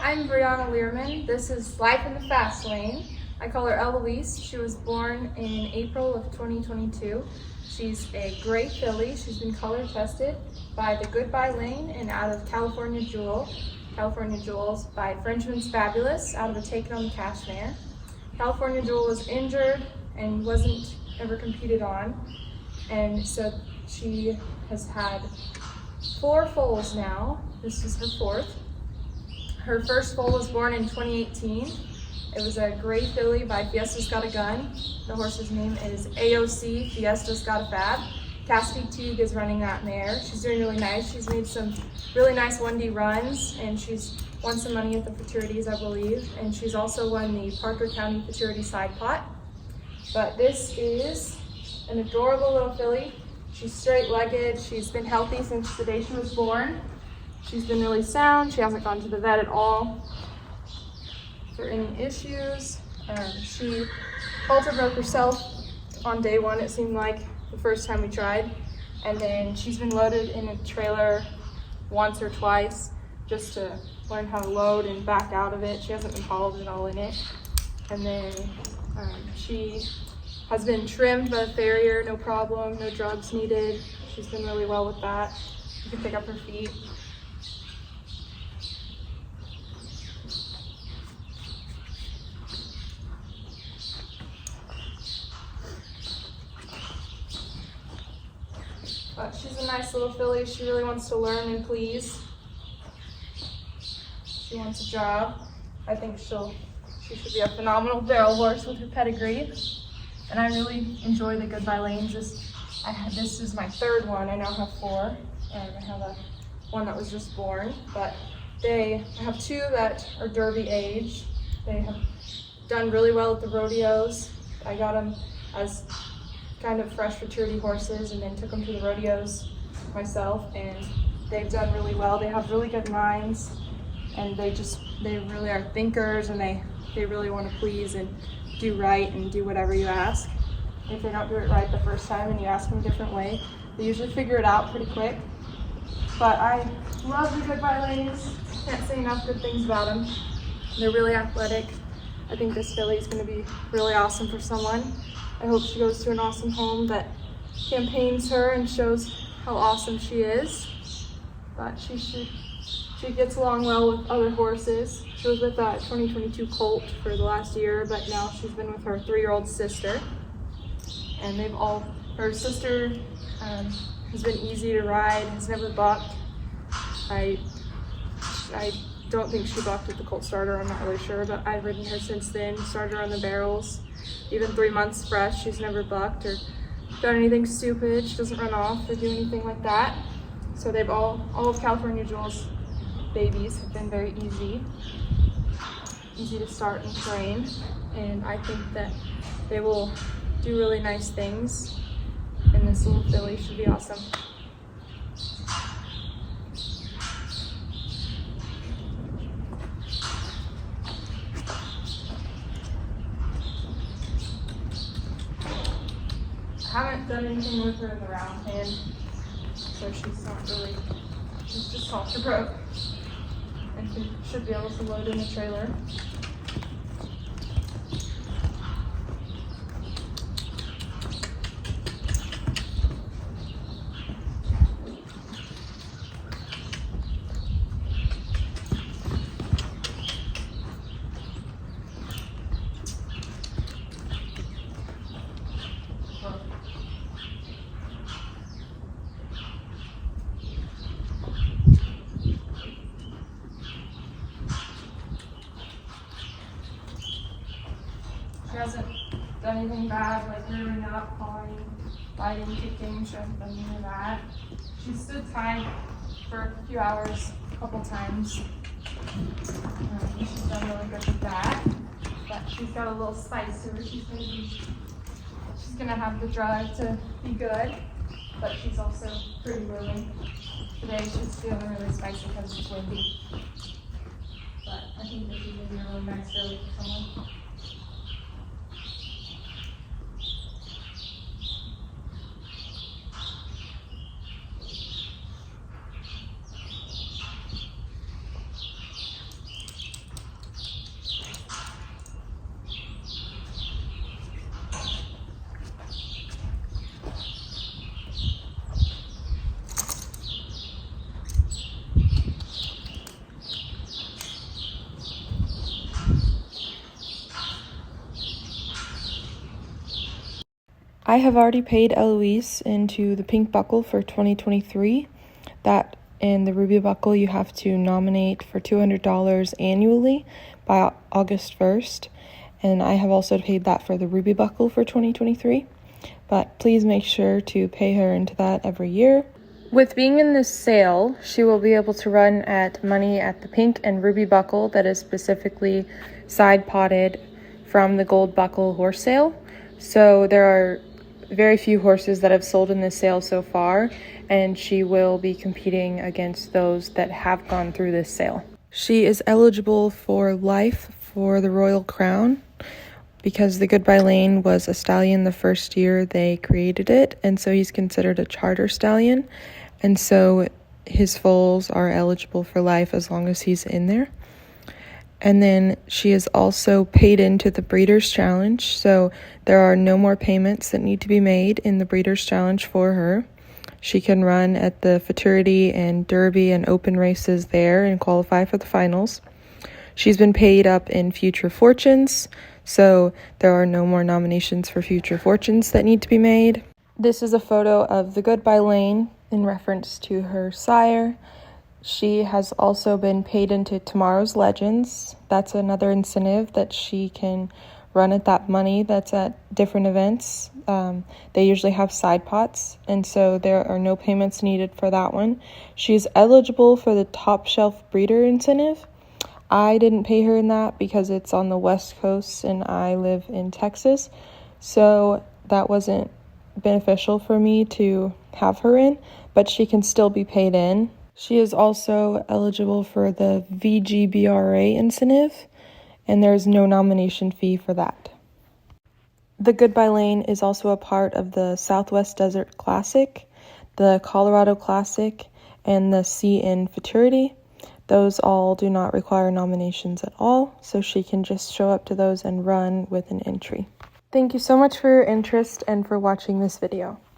I'm Brianna Learman. This is Lifentha Fastlane. I call her Eloise. She was born in April of 2022. She's a gray filly. She's been color tested by the Goodbye Lane and out of California Jewels by Frenchman's Fabulous out of a Taken on the Cashmere. California Jewel was injured and wasn't ever competed on, and so she has had 4 foals now. This is her 4th. Her first foal was born in 2018. It was a gray filly by Fiesta's Got a Gun. The horse's name is AOC, Fiesta's Got a Fab. Cassidy Teague is running that mare. She's doing really nice. She's made some really nice 1D runs, and she's won some money at the Futurities, I believe. And she's also won the Parker County Futurity Side Pot. But this is an adorable little filly. She's straight-legged. She's been healthy since the day she was born. She's been really sound. She hasn't gone to the vet at all for any issues. She halter broke herself on day 1, it seemed like, the first time we tried. And then she's been loaded in a trailer once or twice just to learn how to load and back out of it. She hasn't been hauled at all in it. And then she has been trimmed by the farrier, no problem, no drugs needed. She's been really well with that. You can pick up her feet. But she's a nice little filly. She really wants to learn and please. She wants a job. I think she should be a phenomenal barrel horse with her pedigree. And I really enjoy the Goodbye Lanes. This is my 3rd one. I now have 4. And I have one that was just born. But I have 2 that are Derby age. They have done really well at the rodeos. I got them as kind of fresh futurity horses and then took them to the rodeos myself, and they've done really well. They have really good minds, and they really are thinkers, and they really want to please and do right and do whatever you ask. If they don't do it right the first time and you ask them a different way, they usually figure it out pretty quick. But I love the Goodbye Lanes. Can't say enough good things about them. They're really athletic. I think this filly is going to be really awesome for someone. I hope she goes to an awesome home that campaigns her and shows how awesome she is. But she gets along well with other horses. She was with that 2022 colt for the last year, but now she's been with her 3-year-old sister. And her sister has been easy to ride, has never bucked. I don't think she bucked at the colt starter, I'm not really sure, but I've ridden her since then, started her on the barrels. Even 3 months fresh, she's never bucked or done anything stupid. She doesn't run off or do anything like that. So they've all of California Jewel's babies have been very easy to start and train. And I think that they will do really nice things. And this little filly should be awesome. I haven't done anything with her in the round pen, so she's just halter broke, and she should be able to load in the trailer. She hasn't done anything bad, like rearing up, falling, biting, kicking. She hasn't done any of that. She stood tied for a few hours, a couple times. She's done really good with that. But she's got a little spice to her. She's gonna have the drive to be good, but she's also pretty willing. Today she's feeling really spicy because it's windy. But I think this is gonna be a really nice filly for someone. I have already paid Eloise into the pink buckle for 2023. That and the ruby buckle you have to nominate for $200 annually by August 1st. And I have also paid that for the ruby buckle for 2023. But please make sure to pay her into that every year. With being in this sale, she will be able to run at money at the pink and ruby buckle that is specifically side potted from the gold buckle horse sale. So there are very few horses that have sold in this sale so far, and she will be competing against those that have gone through this sale. She is eligible for life for the Royal Crown because the Goodbye Lane was a stallion the first year they created it, and so he's considered a charter stallion, and so his foals are eligible for life as long as he's in there. And then she is also paid into the Breeders' Challenge, so there are no more payments that need to be made in the Breeders' Challenge for her. She can run at the Futurity and Derby and Open races there and qualify for the finals. She's been paid up in Future Fortunes, so there are no more nominations for Future Fortunes that need to be made. This is a photo of the Goodbye Lane in reference to her sire. She has also been paid into Tomorrow's Legends. That's another incentive that she can run at that money that's at different events. They usually have side pots, and so there are no payments needed for that one. She's eligible for the Top Shelf Breeder incentive. I didn't pay her in that because it's on the West Coast and I live in Texas, so that wasn't beneficial for me to have her in, but she can still be paid in. She is also eligible for the VGBRA incentive, and there's no nomination fee for that. The Goodbye Lane is also a part of the Southwest Desert Classic, the Colorado Classic, and the CN Futurity. Those all do not require nominations at all, so she can just show up to those and run with an entry. Thank you so much for your interest and for watching this video.